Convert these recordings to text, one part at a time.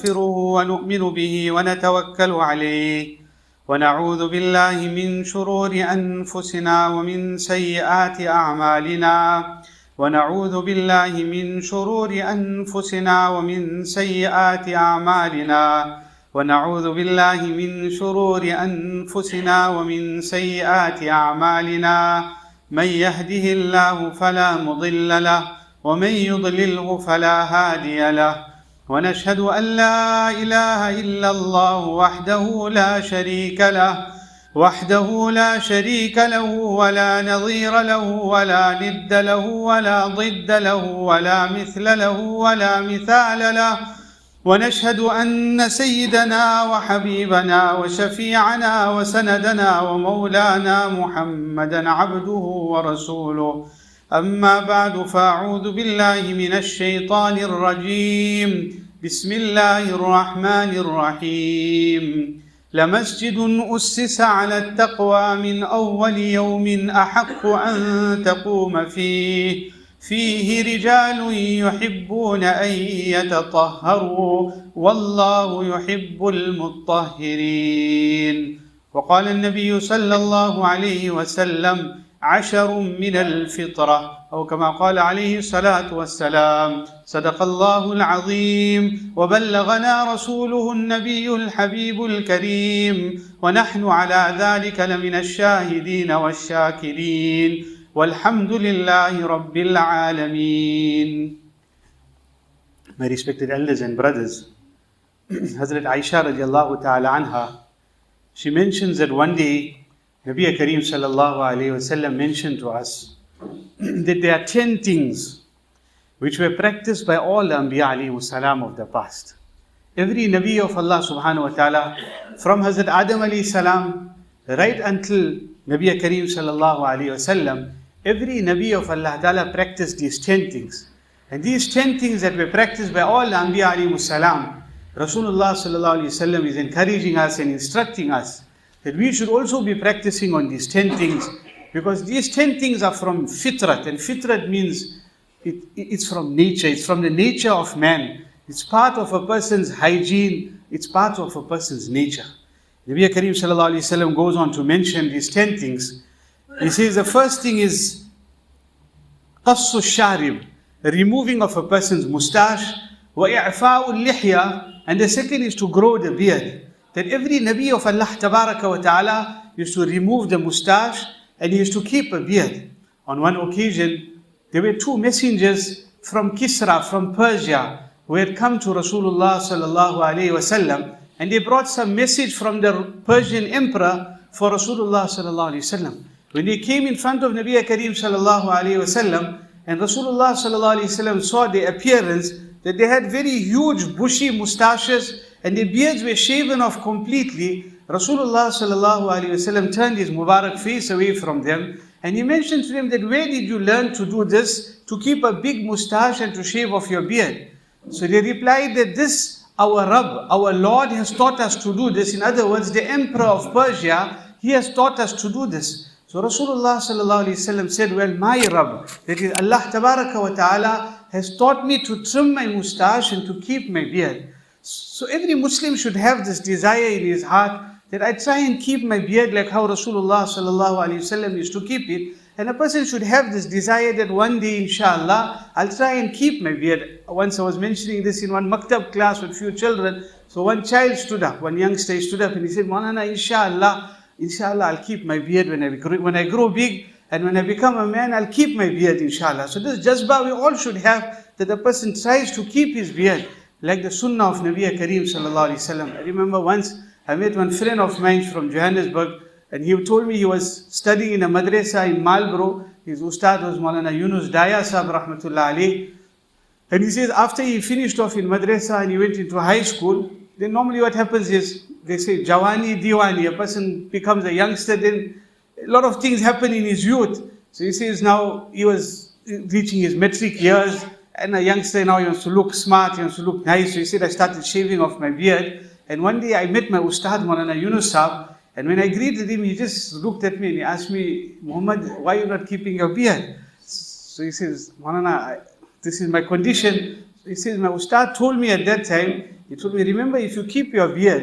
ونستغفره ونؤمن به ونتوكل عليه ونعوذ بالله من شرور أنفسنا ومن سيئات أعمالنا ونعوذ بالله من شرور أنفسنا ومن سيئات أعمالنا ونعوذ بالله من شرور أنفسنا ومن سيئات أعمالنا من يهده الله فلا مضل له ومن يضلله فلا هادي له ونشهد أن لا إله إلا الله وحده لا شريك له ولا نظير له ولا ند له ولا ضد له ولا مثل له ولا مثال له ونشهد أن سيدنا وحبيبنا وشفيعنا وسندنا ومولانا محمدا عبده ورسوله أما بعد فأعوذ بالله من الشيطان الرجيم بسم الله الرحمن الرحيم لمسجد أسس على التقوى من أول يوم أحق أن تقوم فيه رجال يحبون أن يتطهروا والله يحب المطهرين. وقال النبي صلى الله عليه وسلم 10 من الفطرة أو كما قال عليه الصلاة والسلام صدق الله العظيم وبلغنا رسوله النبي الحبيب الكريم ونحن على ذلك لمن الشاهدين والشاكرين والحمد لله رب العالمين. My respected elders and brothers, Hazrat Aisha radiallahu ta'ala anha, she mentions that one day Nabi Kareem sallallahu alayhi wasallam mentioned to us that there are 10 things which were practiced by all the Anbiya alayhi salam of the past. Every Nabi of Allah subhanahu wa ta'ala, from Hazrat Adam alayhi salam right until Nabi Kareem sallallahu alayhi wasallam, every Nabi of Allah ta'ala practiced these 10 things. And these 10 things that were practiced by all the Anbiya alayhi salam, Rasulullah sallallahu alayhi wasallam is encouraging us and instructing us that we should also be practicing on these 10 things, because these 10 things are from fitrah, and fitrah means it's from nature, it's from the nature of man, it's part of a person's hygiene, it's part of a person's nature. Nabi Kareem sallallahu alayhi wasallam goes on to mention these 10 things. He says the first thing is qassu sharib, removing of a person's mustache, wa i'fa'u lihya, and the second is to grow the beard. That every Nabi of Allah Tabaraka wa Ta'ala used to remove the mustache and he used to keep a beard. On one occasion, there were 2 messengers from Kisra, from Persia, who had come to Rasulullah sallallahu alayhi wasallam, and they brought some message from the Persian emperor for Rasulullah sallallahu alayhi wasallam. When they came in front of Nabi Kareem sallallahu alayhi wasallam, and Rasulullah sallallahu alayhi wasallam saw their appearance, that they had very huge bushy mustaches and their beards were shaven off completely, Rasulullah sallallahu alayhi wasallam turned his Mubarak face away from them and he mentioned to them that where did you learn to do this, to keep a big mustache and to shave off your beard? So they replied that this, our Rabb, our Lord has taught us to do this. In other words, the Emperor of Persia, he has taught us to do this. So Rasulullah sallallahu alayhi wasallam said, well, my Rabb, that is Allah Tabaraka wa Ta'ala, has taught me to trim my mustache and to keep my beard. So every Muslim should have this desire in his heart that I try and keep my beard like how Rasulullah sallallahu alaihi wasallam used to keep it. And a person should have this desire that one day, inshallah, I'll try and keep my beard. Once I was mentioning this in one maktab class with few children. So one child stood up, one youngster stood up and he said, Moulana, inshallah, I'll keep my beard when I grow big, and when I become a man, I'll keep my beard, inshallah. So this jazba we all should have, that the person tries to keep his beard, like the sunnah of Nabi Kareem sallallahu alaihi wasallam. I remember once I met one friend of mine from Johannesburg, and he told me he was studying in a madrasa in Marlborough. His ustad was Moulana Yunus Daya Saheb rahmatullah alayh. And he says after he finished off in madrasa and he went into high school, then normally what happens is, they say Jawani Diwani, a person becomes a youngster, then a lot of things happen in his youth. So he says now he was reaching his metric years, and a youngster now he wants to look smart, he wants to look nice. So he said I started shaving off my beard. And one day I met my ustad Moulana Yunus Saheb, and when I greeted him, he just looked at me and he asked me, Muhammad, why are you not keeping your beard? So he says, Moulana, this is my condition. He says, my ustad told me at that time, He told me, remember, if you keep your beard,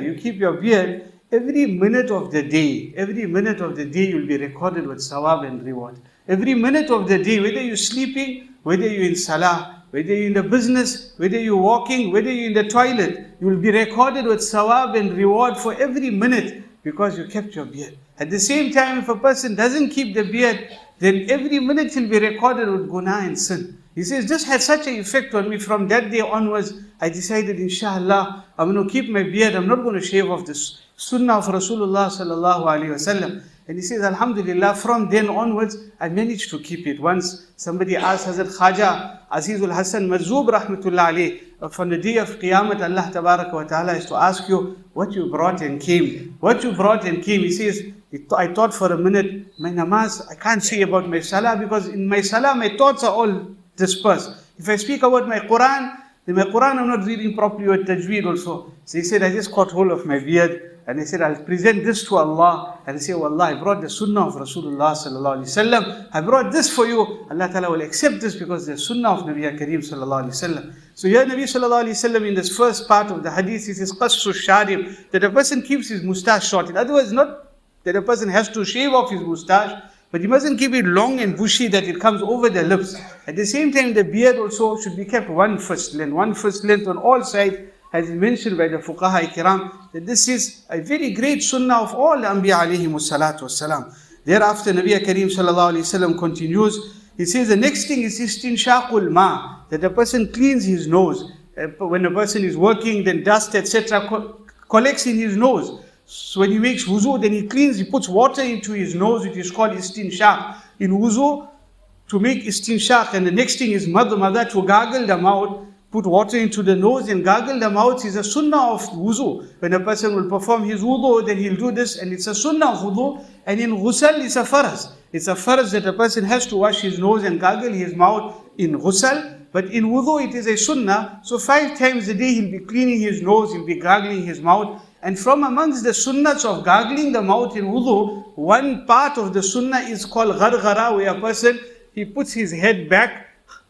every minute of the day you'll be recorded with sawab and reward. Every minute of the day, whether you're sleeping, whether you're in salah, whether you're in the business, whether you're walking, whether you're in the toilet, you will be recorded with sawab and reward for every minute because you kept your beard. At the same time, if a person doesn't keep the beard, then every minute he'll be recorded with guna and sin. He says, this had such an effect on me. From that day onwards, I decided, inshallah, I'm going to keep my beard. I'm not going to shave off this sunnah of Rasulullah sallallahu alaihi wasallam. And he says, alhamdulillah, from then onwards, I managed to keep it. Once somebody asked Hazrat Khaja Azizul Hasan Mazoob rahmatullah alayh, from the day of Qiyamah, Allah tabaraka wa ta'ala is to ask you what you brought and came. What you brought and came. He says, I thought for a minute, my namaz, I can't say about my salah because in my salah, my thoughts are all dispersed. If I speak about my Quran, then my Quran I'm not reading properly with tajweed also. So he said, I just caught hold of my beard. And I said, I'll present this to Allah. And I say, oh Allah, I brought the sunnah of Rasulullah sallallahu alaihi wasallam. I brought this for you. Allah Ta'ala will accept this because the sunnah of Nabi Kareem sallallahu alaihi wasallam. So here Nabi sallallahu alaihi wasallam in this first part of the hadith, he says, qassu sharib, that a person keeps his mustache short. In other words, not that a person has to shave off his mustache, but he mustn't keep it long and bushy that it comes over the lips. At the same time, the beard also should be kept one first length on all sides, as mentioned by the fuqaha kiram, that this is a very great sunnah of all the Anbiya alayhimu salatu wassalam. Thereafter, Nabi Kareem sallallahu alayhi wasallam continues. He says the next thing is istinshaqul ma, that a person cleans his nose. When a person is working, then dust, etc. collects in his nose. So when he makes wuzu, then he cleans, he puts water into his nose, which is called istinshaq. In wuzu, to make istinshaq, and the next thing is madmada, to gargle the mouth. Put water into the nose and gargle the mouth is a sunnah of wuzu. When a person will perform his wudu, then he'll do this, and it's a sunnah of wudu. And in ghusl, it's a faraz. It's a faraz that a person has to wash his nose and gargle his mouth in ghusl. But in wudu, it is a sunnah. So 5 times a day, he'll be cleaning his nose, he'll be gargling his mouth. And from amongst the sunnahs of gargling the mouth in wudu, one part of the sunnah is called gharghara, where a person, he puts his head back,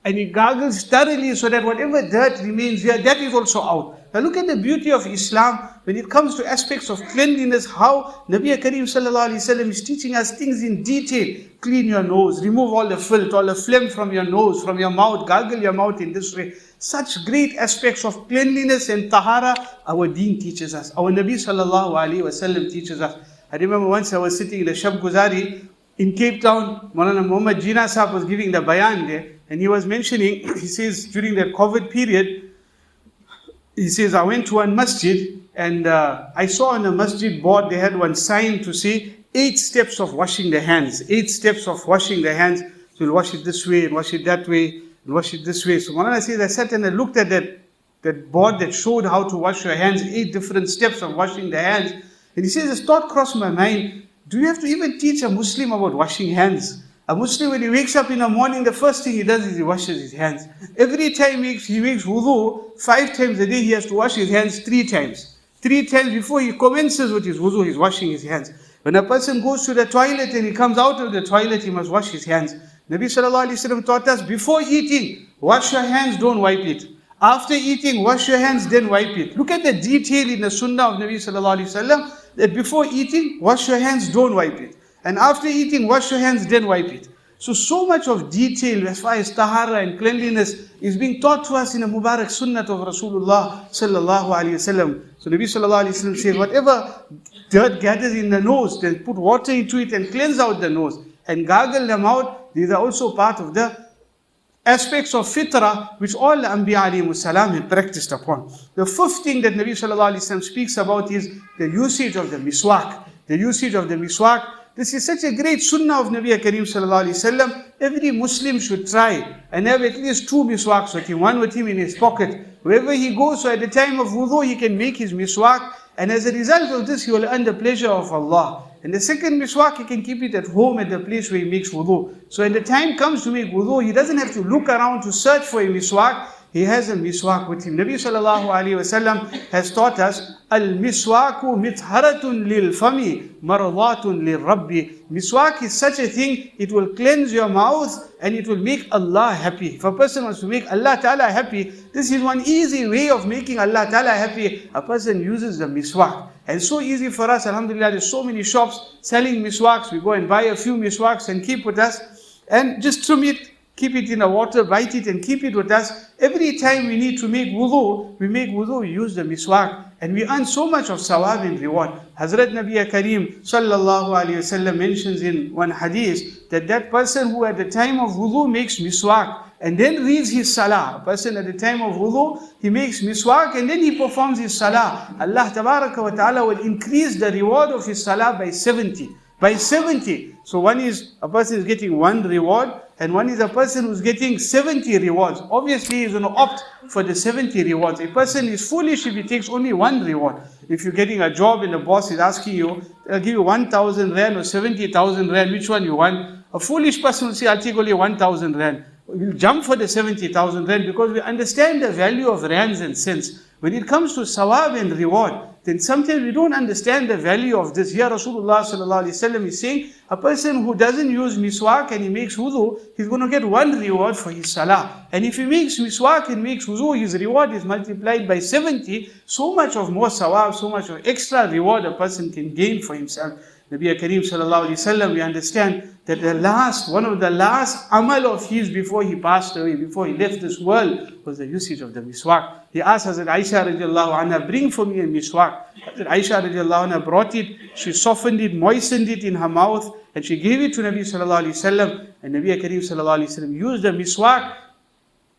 and he gargles thoroughly so that whatever dirt remains here, that is also out. Now look at the beauty of Islam when it comes to aspects of cleanliness, how Nabi Kareem sallallahu alaihi wasallam is teaching us things in detail. Clean your nose, remove all the filth, all the phlegm from your nose, from your mouth, gargle your mouth in this way. Such great aspects of cleanliness and tahara, our deen teaches us. Our Nabi sallallahu alaihi wasallam teaches us. I remember once I was sitting in the Shab Guzari in Cape Town. Moulana Muhammad Jina Saheb was giving the bayan there. And he was mentioning, he says, during that COVID period, he says, I went to one masjid and I saw on the masjid board, they had one sign to say, 8 steps of washing the hands. 8 steps of washing the hands. So you'll wash it this way, and wash it that way, and wash it this way. So Moulana says, I sat and I looked at that board that showed how to wash your hands, 8 different steps of washing the hands. And he says, a thought crossed my mind, do you have to even teach a Muslim about washing hands? A Muslim, when he wakes up in the morning, the first thing he does is he washes his hands. Every time he makes wudu, 5 times a day he has to wash his hands 3 times. 3 times before he commences with his wudu, he's washing his hands. When a person goes to the toilet and he comes out of the toilet, he must wash his hands. Nabi sallallahu alaihi wasallam taught us, before eating, wash your hands, don't wipe it. After eating, wash your hands, then wipe it. Look at the detail in the sunnah of Nabi sallallahu alaihi wasallam, that before eating, wash your hands, don't wipe it. And after eating, wash your hands, then wipe it. So much of detail as far as tahara and cleanliness is being taught to us in a Mubarak Sunnah of Rasulullah sallallahu alaihi wasallam. So Nabi sallallahu alaihi wasallam says, whatever dirt gathers in the nose, then put water into it and cleanse out the nose. And gargle them out. These are also part of the aspects of fitrah, which all the Anbiya alayhimu salam had practiced upon. The 5th thing that Nabi sallallahu alaihi wasallam speaks about is the usage of the miswak. The usage of the miswak. This is such a great sunnah of Nabi Kareem sallallahu alaihi wasallam. Every Muslim should try and have at least 2 miswaks with him, one with him in his pocket. Wherever he goes, so at the time of wudu, he can make his miswak. And as a result of this, he will earn the pleasure of Allah. And the second miswak, he can keep it at home at the place where he makes wudu. So when the time comes to make wudu, he doesn't have to look around to search for a miswak. he has a miswak with him. Nabi sallallahu alayhi wasallam has taught us, al-miswaku mitharatun lil-fami maradatun lil-rabbi. Miswak is such a thing, it will cleanse your mouth and it will make Allah happy. If a person wants to make Allah Ta'ala happy, this is one easy way of making Allah Ta'ala happy. A person uses the miswak. And so easy for us, alhamdulillah, there's so many shops selling miswaks. We go and buy a few miswaks and keep with us. And just trim it, keep it in the water, bite it and keep it with us. Every time we need to make wudu, we use the miswak. And we earn so much of sawab and reward. Hazrat Nabi Kareem sallallahu alayhi wasallam mentions in one hadith that person who at the time of wudu makes miswak and then reads his salah. A person at the time of wudu, he makes miswak and then he performs his salah. Allah tabaraka wa ta'ala will increase the reward of his salah by 70. By 70. So one is, a person is getting one reward and one is a person who's getting 70 rewards. Obviously he's going to opt for the 70 rewards. A person is foolish if he takes only one reward. If you're getting a job and the boss is asking you, I'll give you 1,000 rand or 70,000 rand, which one you want? A foolish person will say, I'll take only 1,000 rand. We'll jump for the 70,000 rand because we understand the value of rands and cents. When it comes to sawab and reward, then sometimes we don't understand the value of this. Here Rasulullah sallallahu alaihi wasallam is saying, a person who doesn't use miswak and he makes wudu, he's going to get one reward for his salah. And if he makes miswak and makes wudu, his reward is multiplied by 70. So much of more sawab, so much of extra reward a person can gain for himself. Nabi Kareem sallallahu alaihi wasallam, we understand that one of the last amal of his before he passed away, before he left this world, was the usage of the miswak. He asked Hazrat Aisha radiallahu anha, bring for me a miswak. Hazrat Aisha radiallahu anha brought it, she softened it, moistened it in her mouth, and she gave it to Nabi sallallahu alaihi wasallam. And Nabi Kareem sallallahu alaihi wasallam used the miswak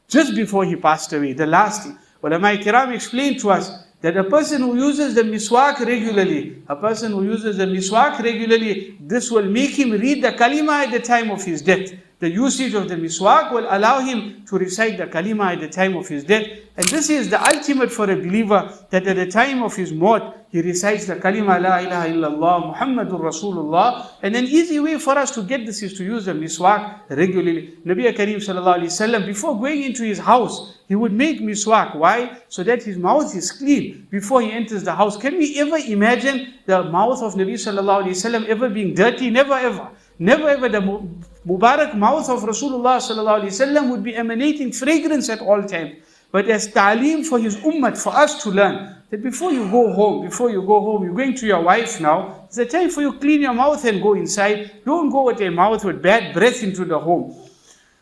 just before he passed away, the last thing. Ulama Kiram explained to us that a person who uses the miswak regularly, this will make him read the kalima at the time of his death. The usage of the miswak will allow him to recite the kalima at the time of his death. And this is the ultimate for a believer, that at the time of his maut, he recites the kalima, La ilaha illallah, Muhammadur Rasulullah. And an easy way for us to get this is to use the miswak regularly. Nabi Kareem sallallahu alaihi wasallam, before going into his house, he would make miswak. Why? So that his mouth is clean before he enters the house. Can we ever imagine the mouth of Nabi sallallahu alaihi wasallam ever being dirty? Never ever. Never ever. The Mubarak mouth of Rasulullah sallallahu alaihi wasallam would be emanating fragrance at all times. But as ta'aleem for his ummah, for us to learn, that before you go home, you're going to your wife now, it's a time for you to clean your mouth and go inside. Don't go with a mouth with bad breath into the home.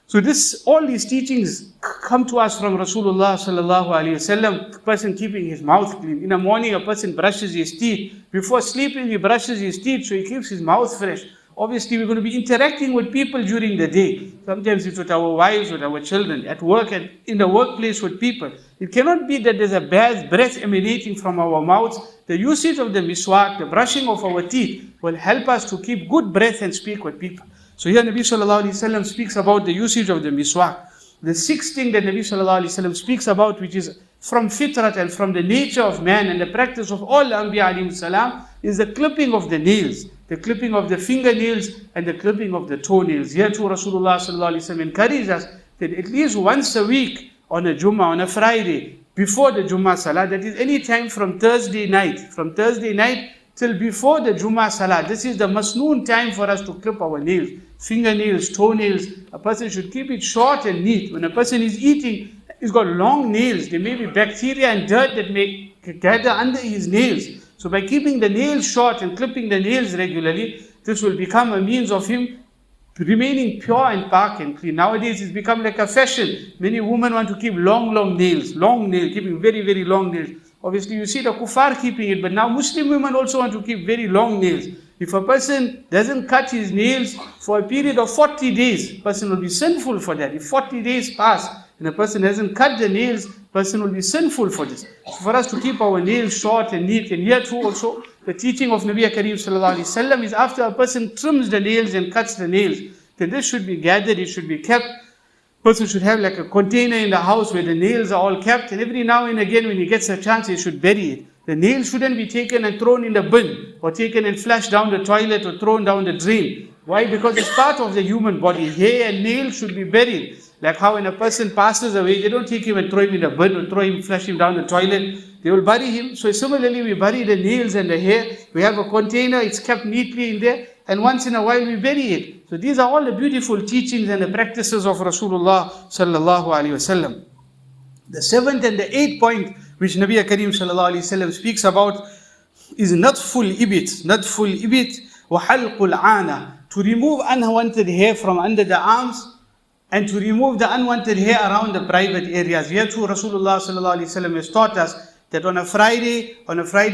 So all these teachings come to us from Rasulullah sallallahu alaihi wasallam. A person keeping his mouth clean. In the morning, a person brushes his teeth. Before sleeping, he brushes his teeth, so he keeps his mouth fresh. Obviously, we're going to be interacting with people during the day. Sometimes it's with our wives, with our children, at work and in the workplace with people. It cannot be that there's a bad breath emanating from our mouths. The usage of the miswak, the brushing of our teeth, will help us to keep good breath and speak with people. So here Nabi sallallahu alaihi wasallam speaks about the usage of the miswak. The sixth thing that Nabi sallallahu alaihi wasallam speaks about, which is from fitrah and from the nature of man and the practice of all Anbiya alayhi salam, is the clipping of the nails, the clipping of the fingernails and the clipping of the toenails. Here too Rasulullah sallallahu alaihi wasallam encourages us that at least once a week on a Jummah, on a Friday, before the Jummah Salah, that is any time from Thursday night till before the Jummah Salah. This is the masnoon time for us to clip our nails, fingernails, toenails. A person should keep it short and neat. When a person is eating, he's got long nails. There may be bacteria and dirt that may gather under his nails. So by keeping the nails short and clipping the nails regularly, this will become a means of him remaining pure and pak and clean. Nowadays it's become like a fashion. Many women want to keep long nails, keeping very, very long nails. Obviously you see the kuffar keeping it, but now Muslim women also want to keep very long nails. If a person doesn't cut his nails for a period of 40 days, a person will be sinful for that. If 40 days pass and a person hasn't cut the nails, person will be sinful for this. So for us to keep our nails short and neat, and here too also the teaching of Nabi Kareem sallallahu alaihi wasallam is after a person trims the nails and cuts the nails, then this should be gathered, it should be kept. Person should have like a container in the house where the nails are all kept, and every now and again when he gets a chance, he should bury it. The nails shouldn't be taken and thrown in the bin, or taken and flushed down the toilet, or thrown down the drain. Why? Because it's part of the human body. Hair and nails should be buried. Like how when a person passes away, they don't take him and throw him in a bin or throw him, flush him down the toilet. They will bury him. So similarly, we bury the nails and the hair. We have a container, it's kept neatly in there, and once in a while we bury it. So these are all the beautiful teachings and the practices of Rasulullah sallallahu alaihi wasallam. The seventh and the eighth point which Nabi Kareem sallallahu alaihi wasallam speaks about is natful ibit wa halqul ana, to remove unwanted hair from under the arms and to remove the unwanted hair around the private areas. Here too Rasulullah sallallahu alaihi wasallam has taught us that on a Friday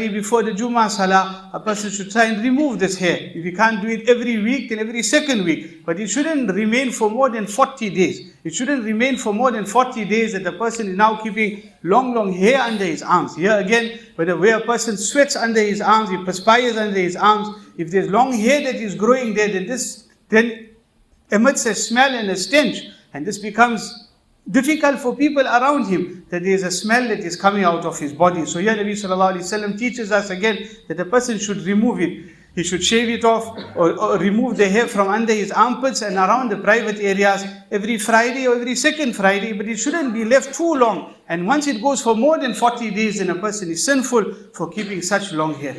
before the Jummah Salah, a person should try and remove this hair. If you can't do it every week, then every second week. But it shouldn't remain for more than 40 days. It shouldn't remain for more than 40 days that the person is now keeping long hair under his arms. Here again, where a person sweats under his arms, he perspires under his arms, if there's long hair that is growing there, then emits a smell and a stench. And this becomes difficult for people around him, that there is a smell that is coming out of his body. So here Nabi sallallahu alaihi wasallam teaches us again that the person should remove it. He should shave it off or remove the hair from under his armpits and around the private areas every Friday or every second Friday, but it shouldn't be left too long. And once it goes for more than 40 days, then a person is sinful for keeping such long hair.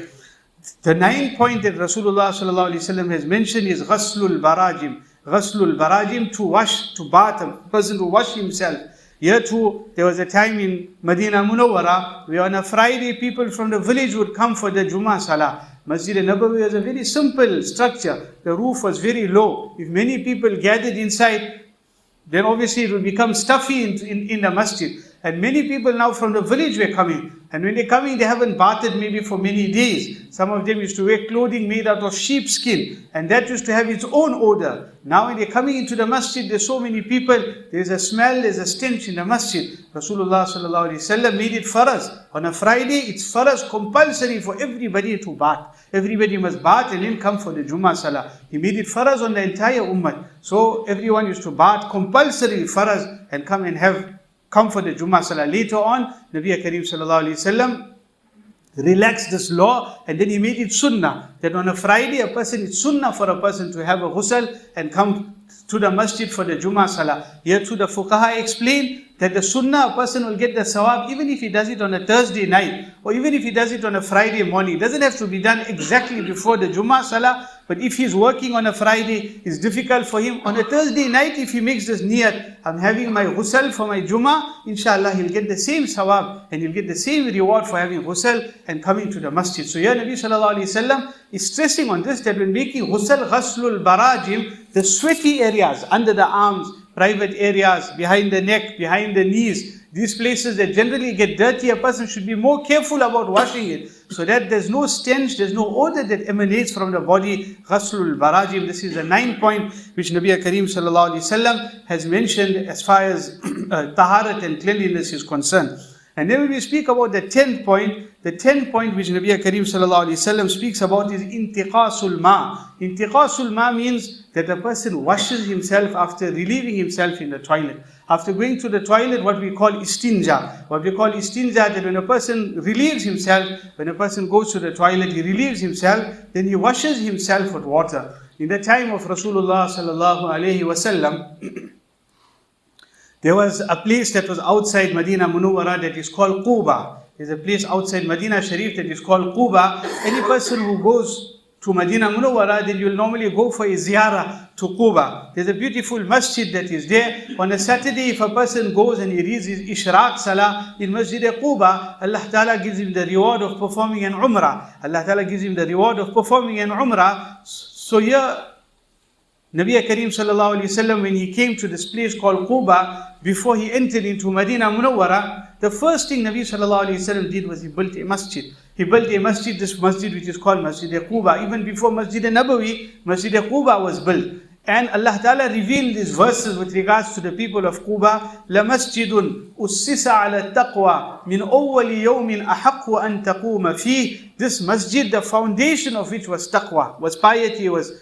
The ninth point that Rasulullah sallallahu alaihi wasallam has mentioned is ghaslul barajim. Ghaslul barajim, to wash, to bath, a person to wash himself. Here too, there was a time in Medina Munawwara where on a Friday people from the village would come for the Jummah Salah. Masjid Nabawi was a very simple structure. The roof was very low. If many people gathered inside, then obviously it would become stuffy in the masjid. And many people now from the village were coming. And when they're coming, they haven't bathed maybe for many days. Some of them used to wear clothing made out of sheepskin. And that used to have its own odor. Now when they're coming into the masjid, there's so many people. There's a smell, there's a stench in the masjid. Rasulullah sallallahu alaihi wasallam made it faraz. On a Friday, it's faraz, compulsory for everybody to bath. Everybody must bath and then come for the Jummah Salah. He made it faraz on the entire ummah. So everyone used to bath, compulsory faraz, and come for the Jummah Salah. Later on, Nabi Kareem sallallahu alaihi wasallam relaxed this law, and then he made it sunnah, that on a Friday it's sunnah for a person to have a ghusl and come to the masjid for the Jummah Salah. Here too the fuqaha explain that the sunnah, a person will get the sawab even if he does it on a Thursday night or even if he does it on a Friday morning. It doesn't have to be done exactly before the Jummah Salah, but if he's working on a Friday, it's difficult for him. On a Thursday night, if he makes this niyat, I'm having my ghusl for my Jummah, inshallah he'll get the same sawab and he'll get the same reward for having ghusl and coming to the masjid. So here Nabi sallallahu alaihi wasallam is stressing on this, that when making ghusl, ghaslul barajim, the sweaty areas under the arms, private areas, behind the neck, behind the knees, these places that generally get dirty, a person should be more careful about washing it, so that there's no stench, there's no odor that emanates from the body. Ghaslul barajim, this is the 9th point which Nabi Kareem sallallahu alaihi wasallam has mentioned as far as taharat and cleanliness is concerned. And then when we speak about the 10th point which Nabi Kareem sallallahu alaihi wasallam speaks about is intiqasul ma. Intiqasul ma means that the person washes himself after relieving himself in the toilet. After going to the toilet, what we call istinja. What we call istinja, that when a person relieves himself, when a person goes to the toilet, he relieves himself, then he washes himself with water. In the time of Rasulullah sallallahu alaihi wasallam, there was a place that was outside Medina Munawwara that is called Quba. There's a place outside Medina Sharif that is called Quba. Any person who goes to Medina Munawwara, then you'll normally go for a ziyarah to Quba. There's a beautiful masjid that is there. On a Saturday, if a person goes and he reads his Ishraq Salah in Masjid Quba, Allah Ta'ala gives him the reward of performing an Umrah. Allah Ta'ala gives him the reward of performing an Umrah. So here, Nabi Kareem sallallahu alaihi wasallam, when he came to this place called Quba, before he entered into Medina Munawwara, the first thing Nabi sallallahu alaihi wasallam did was he built a masjid. He built a masjid, this masjid which is called Masjid Quba. Even before Masjid Nabawi, Masjid Quba was built. And Allah Ta'ala revealed these verses with regards to the people of Quba. لَمَسْجِدٌ أُسِّسَ عَلَى التَّقْوَى مِنْ أَوَّلِ يَوْمٍ أَحَقُّ أَن تَقُومَ فِيهِ. This masjid, the foundation of which was taqwa, was piety, was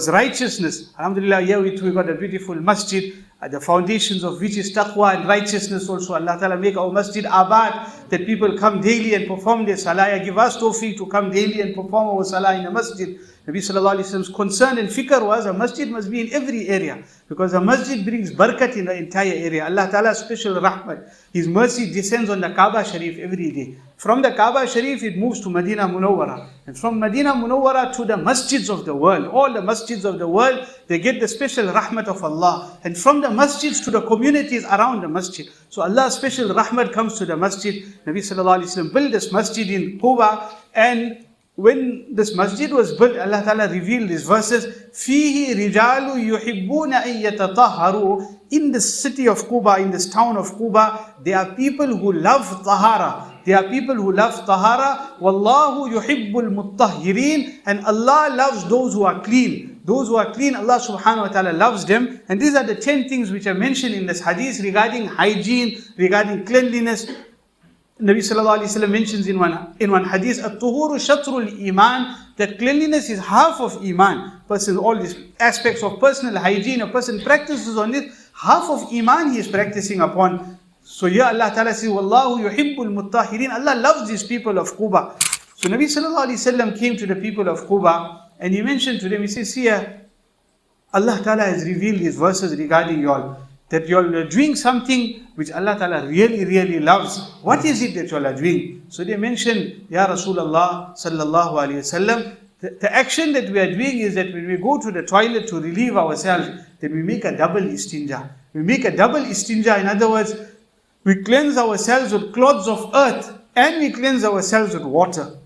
righteousness. Alhamdulillah, here we got a beautiful masjid, the foundations of which is taqwa and righteousness also. Allah Ta'ala make our masjid abad, that people come daily and perform their salah. Give us tawfiq to come daily and perform our salah in the masjid. Nabi sallallahu alaihi wasallam's concern and fikr was a masjid must be in every area. Because a masjid brings barakat in the entire area. Allah Ta'ala's special rahmat, His mercy descends on the Kaaba Sharif every day. From the Kaaba Sharif, it moves to Medina Munawwara. And from Medina Munawwara to the masjids of the world, all the masjids of the world, they get the special rahmat of Allah. And from the masjids to the communities around the masjid. So Allah's special rahmat comes to the masjid. Nabi Sallallahu Alaihi Wasallam built this masjid in Quba, and when this masjid was built, Allah Ta'ala revealed these verses. فِيهِ رِجَالُ يُحِبُّونَ أَن يَتَطَهَّرُوا. In the city of Quba, in this town of Quba, there are people who love tahara. There are people who love tahara. وَاللَّهُ يُحِبُّ الْمُطَّهِّرِينَ. And Allah loves those who are clean. Those who are clean, Allah subhanahu wa ta'ala loves them. And these are the 10 things which are mentioned in this hadith regarding hygiene, regarding cleanliness. Nabi Sallallahu Alaihi Wasallam mentions in one hadith, At-tuhuru shatrul iman, that cleanliness is half of iman. Person, all these aspects of personal hygiene, a person practices on it, half of iman he is practicing upon. So here Allah Ta'ala says, Wallahu yuhibbul muttahirin. Allah loves these people of Quba. So Nabi Sallallahu Alaihi Wasallam came to the people of Quba and he mentioned to them, he says, here, Allah Ta'ala has revealed these verses regarding y'all, that you all are doing something which Allah Ta'ala really, really loves. What is it that you all are doing? So they mentioned, Ya Rasulullah Sallallahu Alaihi Wasallam, the action that we are doing is that when we go to the toilet to relieve ourselves, then we make a double istinja. We make a double istinja. In other words, we cleanse ourselves with cloths of earth and we cleanse ourselves with water.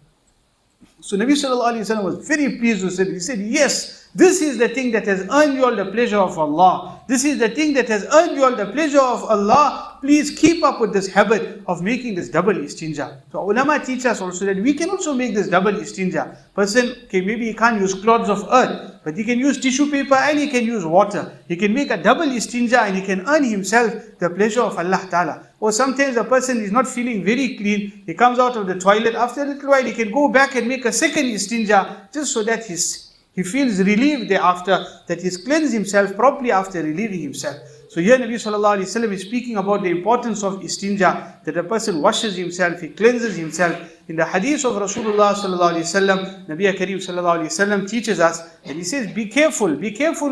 So Nabi Sallallahu Alaihi Wasallam was very pleased with it. He said, yes, this is the thing that has earned you all the pleasure of Allah. This is the thing that has earned you all the pleasure of Allah. Please keep up with this habit of making this double istinja. So ulama teach us also that we can also make this double istinja. Person, okay, maybe he can't use cloths of earth, but he can use tissue paper and he can use water. He can make a double istinja and he can earn himself the pleasure of Allah Ta'ala. Or sometimes a person is not feeling very clean. He comes out of the toilet. After a little while, he can go back and make a second istinja just so that he feels relieved thereafter, that he's cleansed himself properly after relieving himself. So here Nabi Sallallahu Alaihi Wasallam is speaking about the importance of istinja, that a person washes himself, he cleanses himself. In the hadith of Rasulullah Sallallahu Alaihi Wasallam, Nabi Kareem Sallallahu Alaihi Wasallam teaches us, and he says, be careful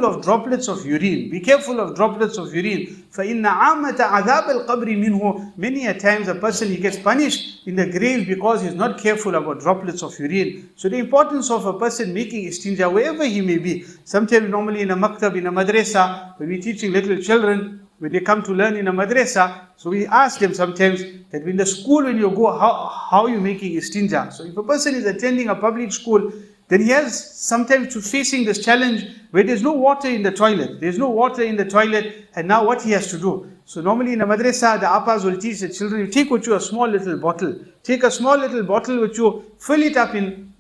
of droplets of urine. Be careful of droplets of urine. فَإِنَّ عَامَةَ عَذَابَ الْقَبْرِ مِنْهُ. Many a times a person, he gets punished in the grave because he's not careful about droplets of urine. So the importance of a person making istinja wherever he may be. Sometimes normally in a maktab, in a madrasa, when we're teaching little children, when they come to learn in a madrasa, so we ask them sometimes that in the school when you go, how are you making istinja? So if a person is attending a public school, then he has sometimes to facing this challenge where there's no water in the toilet. There's no water in the toilet, and now what he has to do? So normally in a madrasa, the appas will teach the children, you take with you a small little bottle. Take a small little bottle with you, fill it up in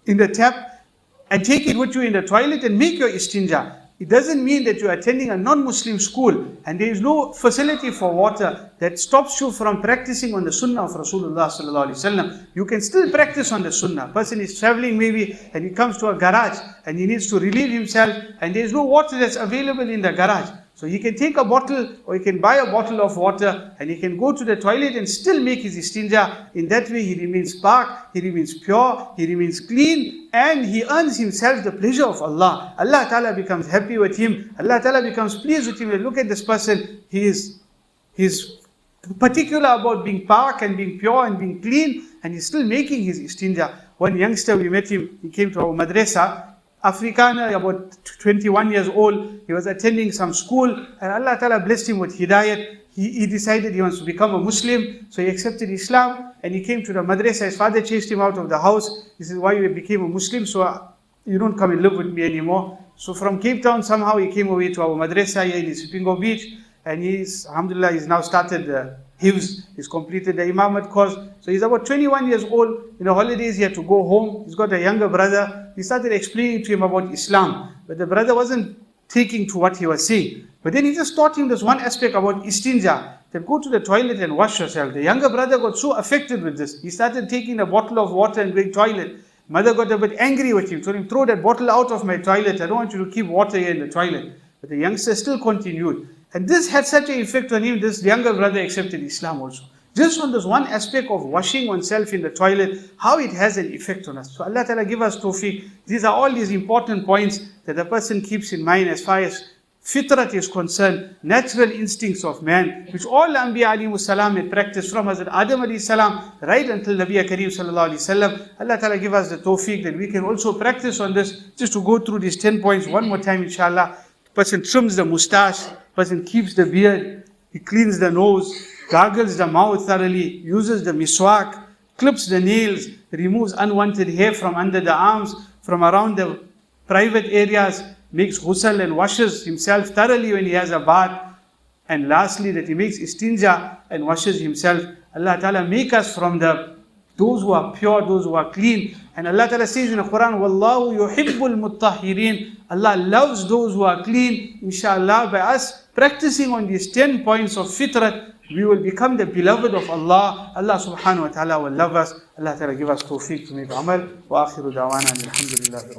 the tap, and take it with you in the toilet and make your istinja. It doesn't mean that you are attending a non-Muslim school and there is no facility for water that stops you from practicing on the sunnah of Rasulullah Sallallahu Alaihi Wasallam. You can still practice on the sunnah. Person is traveling maybe and he comes to a garage and he needs to relieve himself and there is no water that's available in the garage. So he can take a bottle or he can buy a bottle of water and he can go to the toilet and still make his istinja. In that way he remains park, he remains pure, he remains clean and he earns himself the pleasure of Allah. Allah Ta'ala becomes happy with him. Allah Ta'ala becomes pleased with him. And look at this person, he is particular about being park and being pure and being clean and he's still making his istinja. One youngster, we met him, he came to our madrasa, Afrikaner, about 21 years old. He was attending some school and Allah Ta'ala blessed him with hidayat. He decided he wants to become a Muslim. So he accepted Islam and he came to the madrasa. His father chased him out of the house. He said, why you became a Muslim? So you don't come and live with me anymore. So from Cape Town, somehow he came away to our madrasa here in Sipingo Beach. And alhamdulillah, he's now started Hifz. He's completed the Imamat course. So he's about 21 years old. In the holidays, he had to go home. He's got a younger brother. He started explaining to him about Islam. But the brother wasn't taking to what he was saying. But then he just taught him this one aspect about istinja. That go to the toilet and wash yourself. The younger brother got so affected with this. He started taking a bottle of water and going toilet. Mother got a bit angry with him. Told him, throw that bottle out of my toilet. I don't want you to keep water here in the toilet. But the youngster still continued. And this had such an effect on him, this younger brother accepted Islam also. Just on this one aspect of washing oneself in the toilet, how it has an effect on us. So Allah Ta'ala give us tawfiq. These are all these important points that a person keeps in mind as far as fitrat is concerned, natural instincts of man, which all Anbiya alayhi salam had practiced from Hazrat Adam alayhi salam right until Nabi Kareem sallallahu alayhi wasallam. Allah Ta'ala give us the tawfiq that we can also practice on this. Just to go through these 10 points one more time, inshallah. Person trims the mustache, person keeps the beard, he cleans the nose, gargles the mouth thoroughly, uses the miswak, clips the nails, removes unwanted hair from under the arms, from around the private areas, makes ghusl and washes himself thoroughly when he has a bath. And lastly, that he makes istinja and washes himself. Allah Ta'ala make us from those who are pure, those who are clean. And Allah Ta'ala says in the Quran, Wallahu yuhibbul muttahirin. Allah loves those who are clean. Inshallah, by us practicing on these 10 points of fitrat, we will become the beloved of Allah. Allah subhanahu wa ta'ala will love us. Allah Ta'ala give us tawfiq to make amal. Wa akhiru da'wana alhamdulillah.